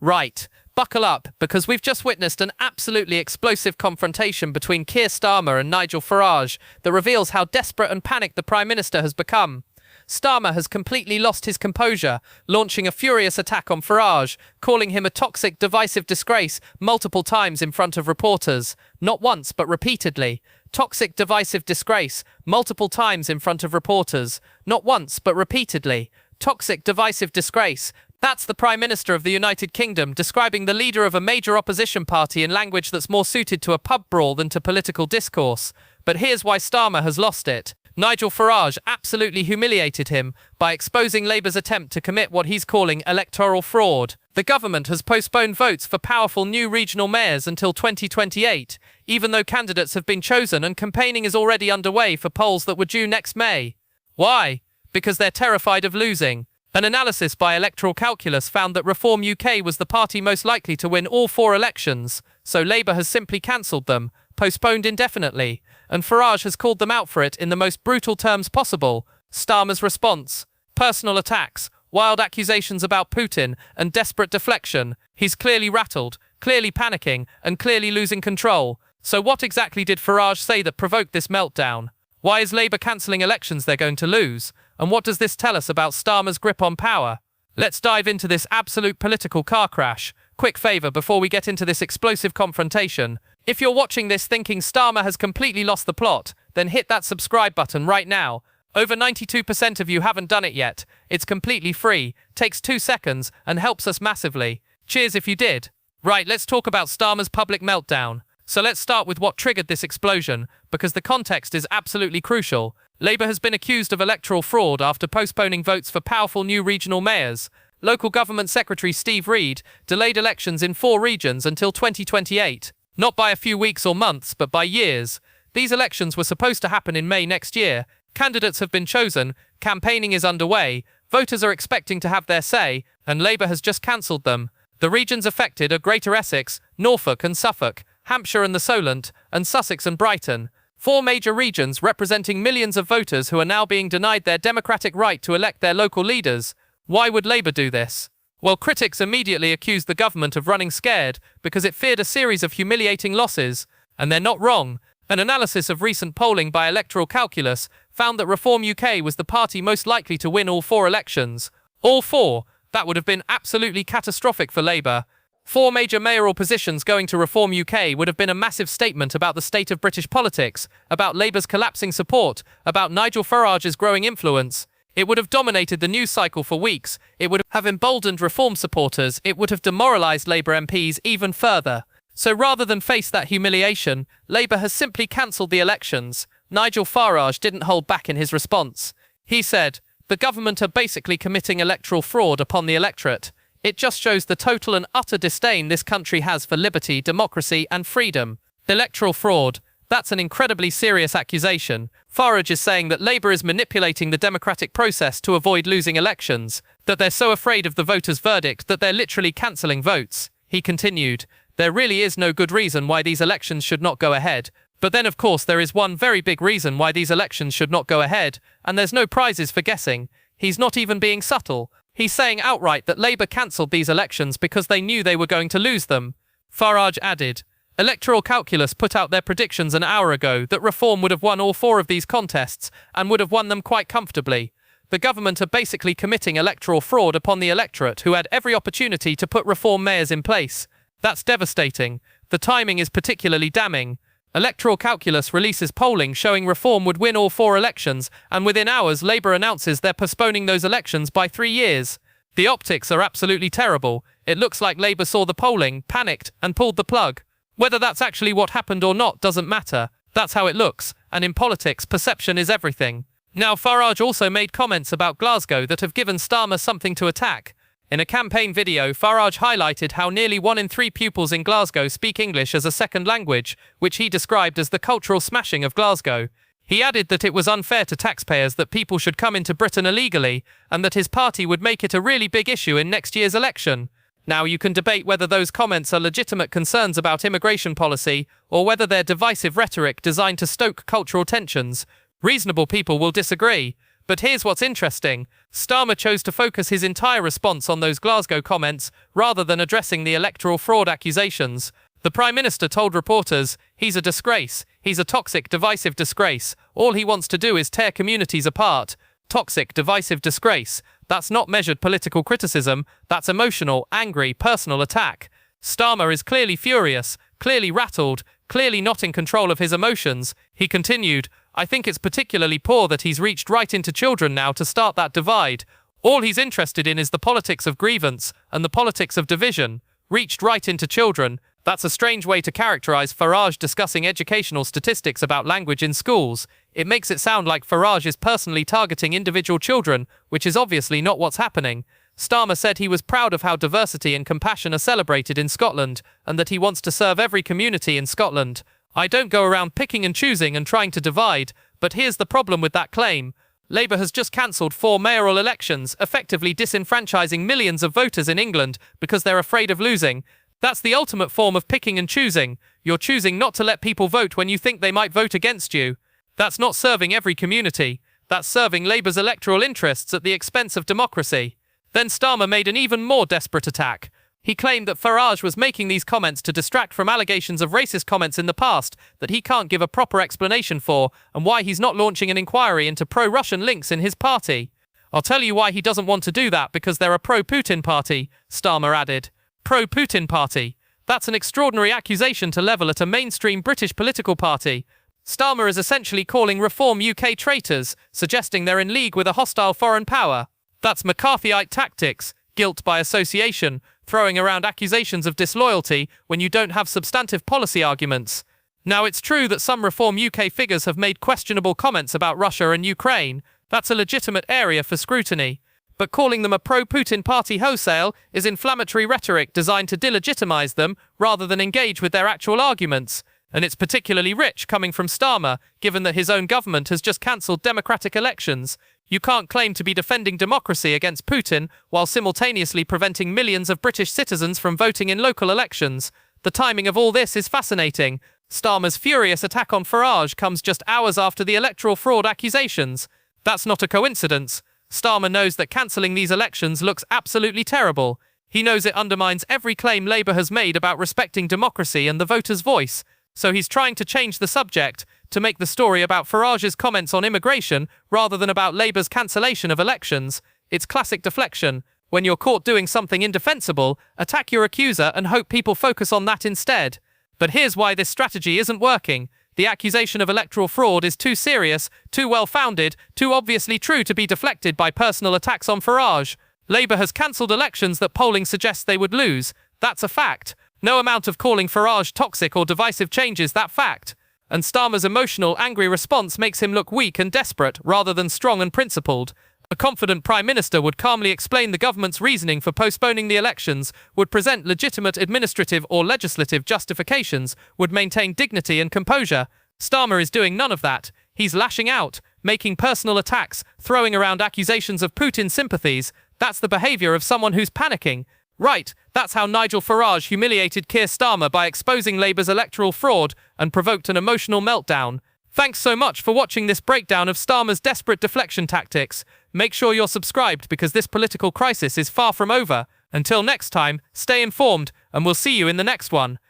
Right, buckle up, because we've just witnessed an absolutely explosive confrontation between Keir Starmer and Nigel Farage that reveals how desperate and panicked the Prime Minister has become. Starmer has completely lost his composure, launching a furious attack on Farage, calling him a toxic, divisive disgrace multiple times in front of reporters. Not once, but repeatedly. Toxic, divisive disgrace, multiple times in front of reporters. Not once, but repeatedly. Toxic, divisive disgrace. That's the Prime Minister of the United Kingdom describing the leader of a major opposition party in language that's more suited to a pub brawl than to political discourse. But here's why Starmer has lost it. Nigel Farage absolutely humiliated him by exposing Labour's attempt to commit what he's calling electoral fraud. The government has postponed votes for powerful new regional mayors until 2028, even though candidates have been chosen and campaigning is already underway for polls that were due next May. Why? Because they're terrified of losing. An analysis by Electoral Calculus found that Reform UK was the party most likely to win all 4 elections, so Labour has simply cancelled them, postponed indefinitely, and Farage has called them out for it in the most brutal terms possible. Starmer's response: personal attacks, wild accusations about Putin, and desperate deflection. He's clearly rattled, clearly panicking, and clearly losing control. So what exactly did Farage say that provoked this meltdown? Why is Labour cancelling elections they're going to lose? And what does this tell us about Starmer's grip on power? Let's dive into this absolute political car crash. Quick favour before we get into this explosive confrontation. If you're watching this thinking Starmer has completely lost the plot, then hit that subscribe button right now. Over 92% of you haven't done it yet. It's completely free, takes 2 seconds, and helps us massively. Cheers if you did. Right, let's talk about Starmer's public meltdown. So let's start with what triggered this explosion, because the context is absolutely crucial. Labour has been accused of electoral fraud after postponing votes for powerful new regional mayors. Local Government Secretary Steve Reed delayed elections in 4 regions until 2028. Not by a few weeks or months, but by years. These elections were supposed to happen in May next year. Candidates have been chosen, campaigning is underway, voters are expecting to have their say, and Labour has just cancelled them. The regions affected are Greater Essex, Norfolk and Suffolk, Hampshire and the Solent, and Sussex and Brighton. 4 major regions representing millions of voters who are now being denied their democratic right to elect their local leaders. Why would Labour do this? Well, critics immediately accused the government of running scared because it feared a series of humiliating losses. And they're not wrong. An analysis of recent polling by Electoral Calculus found that Reform UK was the party most likely to win all 4 elections. All 4? That would have been absolutely catastrophic for Labour. 4 major mayoral positions going to Reform UK would have been a massive statement about the state of British politics, about Labour's collapsing support, about Nigel Farage's growing influence. It would have dominated the news cycle for weeks. It would have emboldened Reform supporters. It would have demoralised Labour MPs even further. So rather than face that humiliation, Labour has simply cancelled the elections. Nigel Farage didn't hold back in his response. He said, "The government are basically committing electoral fraud upon the electorate. It just shows the total and utter disdain this country has for liberty, democracy and freedom." Electoral fraud. That's an incredibly serious accusation. Farage is saying that Labour is manipulating the democratic process to avoid losing elections, that they're so afraid of the voters' verdict that they're literally cancelling votes. He continued, "There really is no good reason why these elections should not go ahead. But then of course there is one very big reason why these elections should not go ahead, and there's no prizes for guessing." He's not even being subtle. He's saying outright that Labour cancelled these elections because they knew they were going to lose them. Farage added, "Electoral Calculus put out their predictions an hour ago that Reform would have won all 4 of these contests, and would have won them quite comfortably. The government are basically committing electoral fraud upon the electorate who had every opportunity to put Reform mayors in place. That's devastating. The timing is particularly damning. Electoral Calculus releases polling showing Reform would win all 4 elections, and within hours Labour announces they're postponing those elections by 3 years. The optics are absolutely terrible. It looks like Labour saw the polling, panicked, and pulled the plug. Whether that's actually what happened or not doesn't matter. That's how it looks, and in politics, perception is everything." Now, Farage also made comments about Glasgow that have given Starmer something to attack. In a campaign video, Farage highlighted how nearly 1 in 3 pupils in Glasgow speak English as a second language, which he described as the cultural smashing of Glasgow. He added that it was unfair to taxpayers that people should come into Britain illegally, and that his party would make it a really big issue in next year's election. Now, you can debate whether those comments are legitimate concerns about immigration policy, or whether they're divisive rhetoric designed to stoke cultural tensions. Reasonable people will disagree. But here's what's interesting. Starmer chose to focus his entire response on those Glasgow comments, rather than addressing the electoral fraud accusations. The Prime Minister told reporters, "He's a disgrace. He's a toxic, divisive disgrace. All he wants to do is tear communities apart." Toxic, divisive disgrace. That's not measured political criticism. That's emotional, angry, personal attack. Starmer is clearly furious, clearly rattled, clearly not in control of his emotions. He continued, "I think it's particularly poor that he's reached right into children now to start that divide. All he's interested in is the politics of grievance and the politics of division. Reached right into children. That's a strange way to characterize Farage discussing educational statistics about language in schools. It makes it sound like Farage is personally targeting individual children, which is obviously not what's happening." Starmer said he was proud of how diversity and compassion are celebrated in Scotland, and that he wants to serve every community in Scotland. "I don't go around picking and choosing and trying to divide, but here's the problem with that claim. Labour has just cancelled 4 mayoral elections, effectively disenfranchising millions of voters in England because they're afraid of losing. That's the ultimate form of picking and choosing. You're choosing not to let people vote when you think they might vote against you. That's not serving every community. That's serving Labour's electoral interests at the expense of democracy." Then Starmer made an even more desperate attack. He claimed that Farage was making these comments to distract from allegations of racist comments in the past that he can't give a proper explanation for, and why he's not launching an inquiry into pro-Russian links in his party. "I'll tell you why he doesn't want to do that, because they're a pro-Putin party," Starmer added. Pro-Putin party. That's an extraordinary accusation to level at a mainstream British political party. Starmer is essentially calling Reform UK traitors, suggesting they're in league with a hostile foreign power. That's McCarthyite tactics, guilt by association, throwing around accusations of disloyalty when you don't have substantive policy arguments. Now, it's true that some Reform UK figures have made questionable comments about Russia and Ukraine. That's a legitimate area for scrutiny. But calling them a pro-Putin party wholesale is inflammatory rhetoric designed to delegitimize them rather than engage with their actual arguments. And it's particularly rich coming from Starmer, given that his own government has just cancelled democratic elections. You can't claim to be defending democracy against Putin while simultaneously preventing millions of British citizens from voting in local elections. The timing of all this is fascinating. Starmer's furious attack on Farage comes just hours after the electoral fraud accusations. That's not a coincidence. Starmer knows that cancelling these elections looks absolutely terrible. He knows it undermines every claim Labour has made about respecting democracy and the voter's voice. So he's trying to change the subject, to make the story about Farage's comments on immigration rather than about Labour's cancellation of elections. It's classic deflection. When you're caught doing something indefensible, attack your accuser and hope people focus on that instead. But here's why this strategy isn't working. The accusation of electoral fraud is too serious, too well-founded, too obviously true to be deflected by personal attacks on Farage. Labour has cancelled elections that polling suggests they would lose. That's a fact. No amount of calling Farage toxic or divisive changes that fact. And Starmer's emotional, angry response makes him look weak and desperate rather than strong and principled. A confident Prime Minister would calmly explain the government's reasoning for postponing the elections, would present legitimate administrative or legislative justifications, would maintain dignity and composure. Starmer is doing none of that. He's lashing out, making personal attacks, throwing around accusations of Putin sympathies. That's the behaviour of someone who's panicking. Right, that's how Nigel Farage humiliated Keir Starmer by exposing Labour's electoral fraud and provoked an emotional meltdown. Thanks so much for watching this breakdown of Starmer's desperate deflection tactics. Make sure you're subscribed because this political crisis is far from over. Until next time, stay informed and we'll see you in the next one.